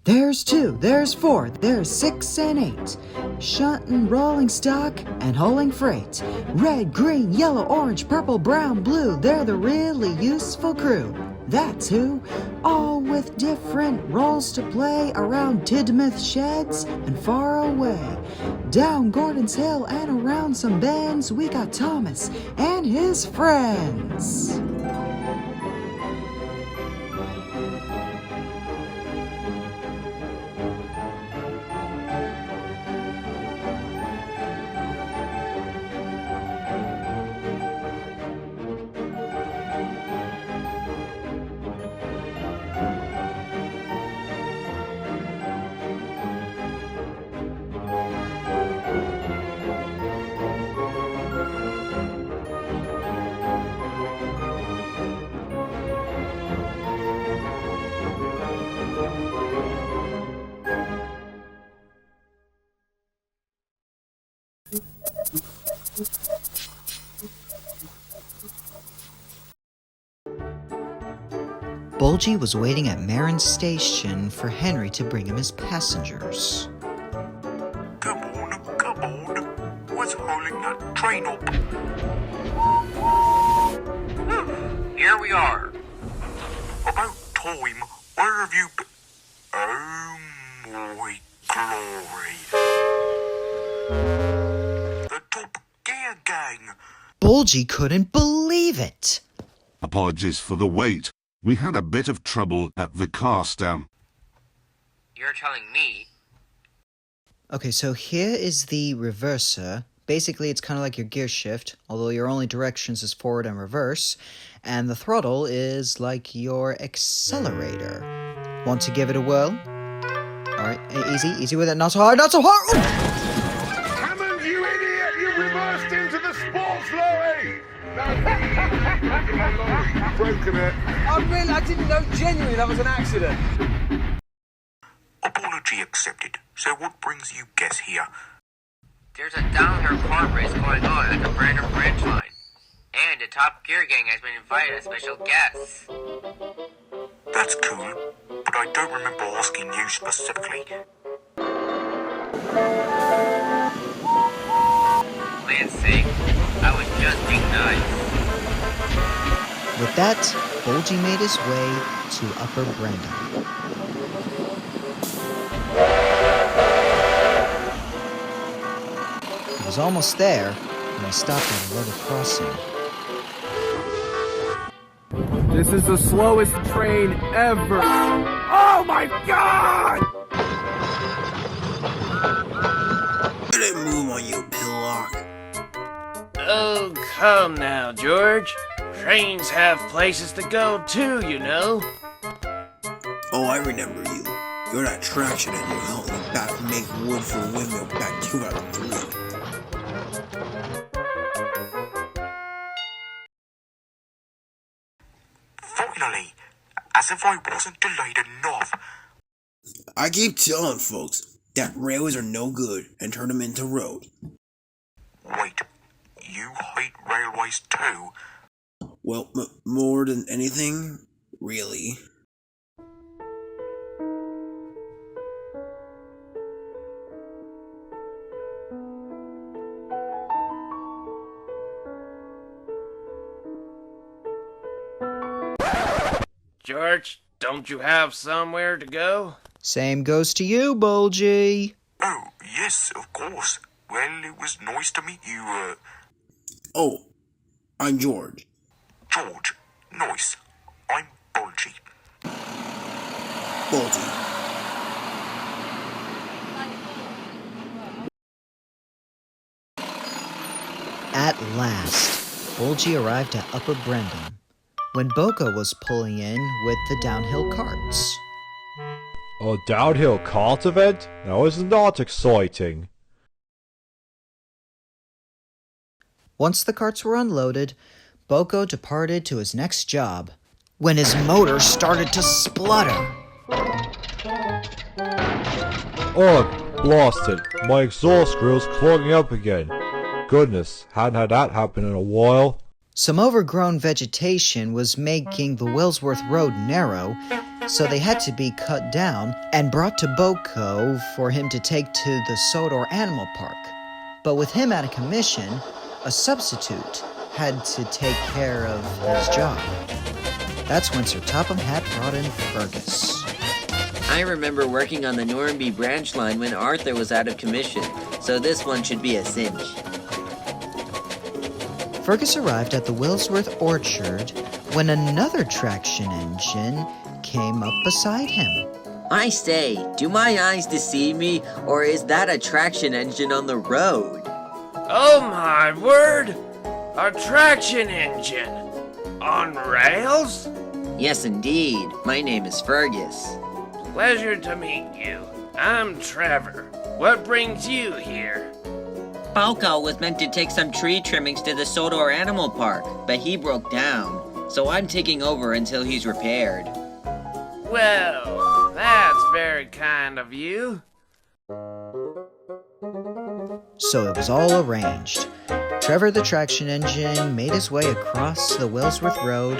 There's 2, there's 4, there's 6 and 8. Shunting, rolling stock, and hauling freight. Red, green, yellow, orange, purple, brown, blue. They're the really useful crew. That's who. All with different roles to play around Tidmouth sheds and far away. Down Gordon's Hill and around some bends, we got Thomas and his friends. Bulgy was waiting at Marin Station for Henry to bring him his passengers. Come on, what's holding that train up? Here we are. About time, where have you been? Oh my glory. The Top Gear Gang. Bulgy couldn't believe it. Apologies for the wait. We had a bit of trouble at the car stand. You're telling me? Okay, so here is the reverser. Basically, it's kind of like your gear shift, although your only directions is forward and reverse. And the throttle is like your accelerator. Want to give it a whirl? Alright, easy with it. Not so hard, not so hard! Ooh! Hammond, you idiot! You reversed into the sports lorry! Broken it. I didn't know genuinely that was an accident. Apology accepted. So what brings you guests here? There's a downhill kart race going on at the Brandon Branch line. And the Top Gear Gang has been invited as special guests. That's cool, but I don't remember asking you specifically. Man's sake, I was just being nice. With that, Bulgy made his way to Upper Brandon. He was almost there when he stopped at a level crossing. This is the slowest train ever. Oh my god! Get a move on you, pillock. Oh, come now, George. Trains have places to go too, you know. Oh, I remember you. You're that traction and you helped me back make wood for a windmill back 2003. Finally, as if I wasn't delayed enough. I keep telling folks that railways are no good and turn them into road. Wait, you hate railways too? Well, more than anything, really. George, don't you have somewhere to go? Same goes to you, Bulgy. Oh, yes, of course. Well, it was nice to meet you, Oh, I'm George. George. Nice. I'm Bulgy. Bulgy. At last, Bulgy arrived at Upper Brandon, when Boca was pulling in with the downhill carts. A downhill kart event? That was not exciting. Once the carts were unloaded, Boko departed to his next job, when his motor started to splutter. Oh, blasted. My exhaust grill's clogging up again. Goodness, hadn't had that happen in a while. Some overgrown vegetation was making the Wellsworth Road narrow, so they had to be cut down and brought to Boko for him to take to the Sodor Animal Park. But with him out of commission, a substitute had to take care of his job. That's when Sir Topham Hatt brought in Fergus. I remember working on the Normanby branch line when Arthur was out of commission, so this one should be a cinch. Fergus arrived at the Willsworth orchard when another traction engine came up beside him. I say, do my eyes deceive me, or is that a traction engine on the road? Oh my word! A traction engine! On rails? Yes, indeed. My name is Fergus. Pleasure to meet you. I'm Trevor. What brings you here? Boko was meant to take some tree trimmings to the Sodor Animal Park, but he broke down, so I'm taking over until he's repaired. Well, that's very kind of you. So it was all arranged. Trevor the traction engine made his way across the Willsworth Road,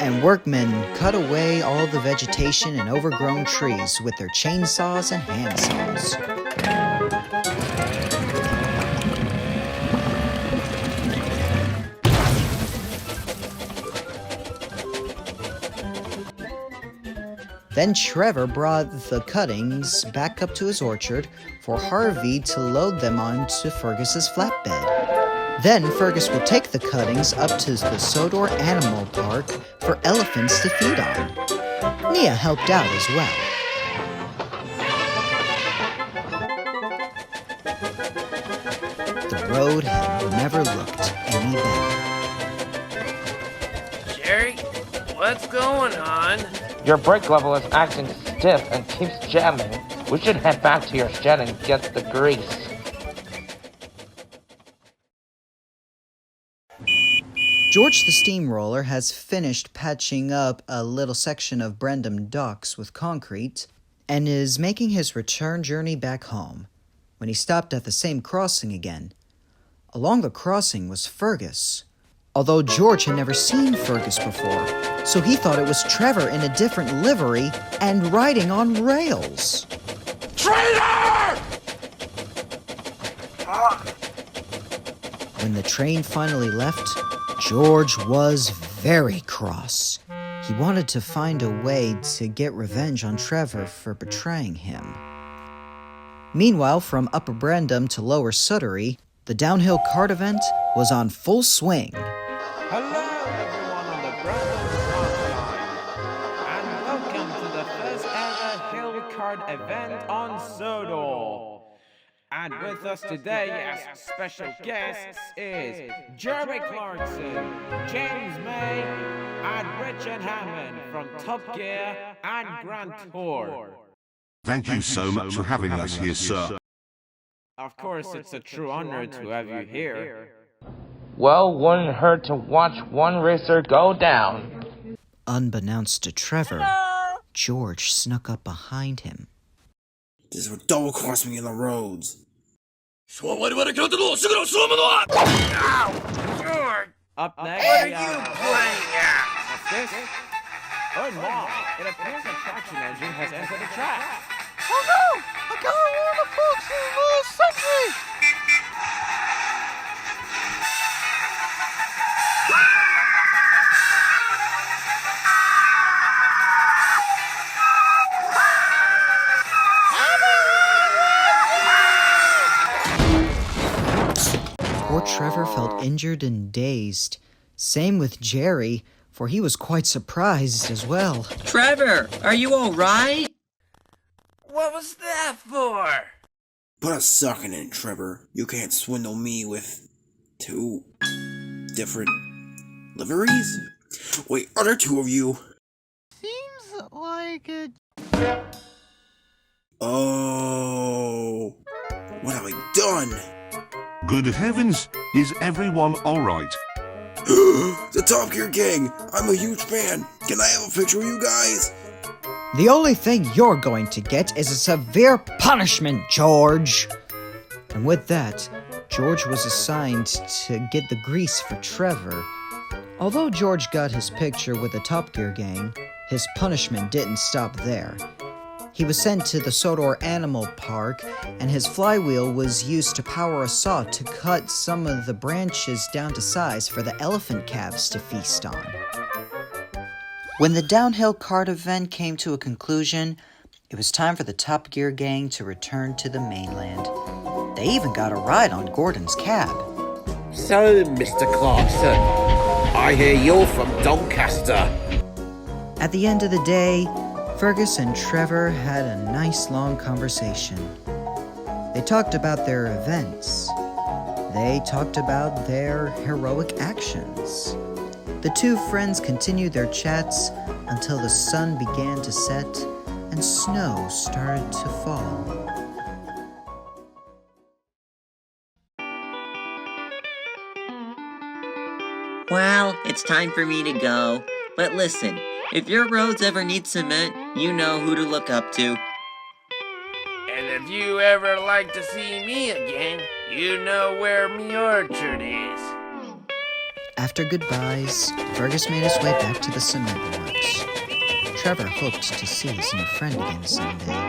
and workmen cut away all the vegetation and overgrown trees with their chainsaws and handsaws. Then Trevor brought the cuttings back up to his orchard for Harvey to load them onto Fergus's flatbed. Then Fergus would take the cuttings up to the Sodor Animal Park for elephants to feed on. Nia helped out as well. The road had never looked any better. Jerry, what's going on? Your brake level is acting stiff and keeps jamming. We should head back to your shed and get the grease. George the steamroller has finished patching up a little section of Brendam docks with concrete and is making his return journey back home when he stopped at the same crossing again. Along the crossing was Fergus, although George had never seen Fergus before, so he thought it was Trevor in a different livery and riding on rails. Traitor! When the train finally left, George was very cross. He wanted to find a way to get revenge on Trevor for betraying him. Meanwhile, from Upper Brendam to Lower Sudbury, the downhill kart event was on full swing. Hello everyone on the Brendam Kart Line, and welcome to the first ever hill kart event on Sodor. And with us today as special guests is Jeremy Clarkson, James May, and Richard Hammond from Top Gear and Grand Tour. Thank you so much for having us here, sir. Of course, it's a true honor to have you here. Well, wouldn't hurt to watch one racer go down. Unbeknownst to Trevor, George snuck up behind him. This will double-cross me in the roads. Ow, George! Up next, What are you playing at? What's this? Oh no! It appears the traction engine has entered the track. Oh no! I got all the folks in the century! Poor Trevor felt injured and dazed. Same with Jerry, for he was quite surprised as well. Trevor, are you alright? What was that for? Put a sock in it, Trevor. You can't swindle me with two different liveries? Wait, are there two of you? Seems like it. Oh, what have I done? Good heavens, is everyone alright? The Top Gear Gang! I'm a huge fan! Can I have a picture with you guys? The only thing you're going to get is a severe punishment, George! And with that, George was assigned to get the grease for Trevor. Although George got his picture with the Top Gear Gang, His punishment didn't stop there. He was sent to the Sodor Animal Park, and his flywheel was used to power a saw to cut some of the branches down to size for the elephant calves to feast on. When the downhill kart event came to a conclusion, it was time for the Top Gear gang to return to the mainland. They even got a ride on Gordon's cab. So, Mr. Clarkson, I hear you're from Doncaster. At the end of the day, Fergus and Trevor had a nice long conversation. They talked about their events. They talked about their heroic actions. The two friends continued their chats until the sun began to set and snow started to fall. Well, it's time for me to go. But listen, if your roads ever need cement, you know who to look up to. And if you ever like to see me again, you know where me orchard is. After goodbyes, Fergus made his way back to the cement works. Trevor hoped to see his new friend again someday.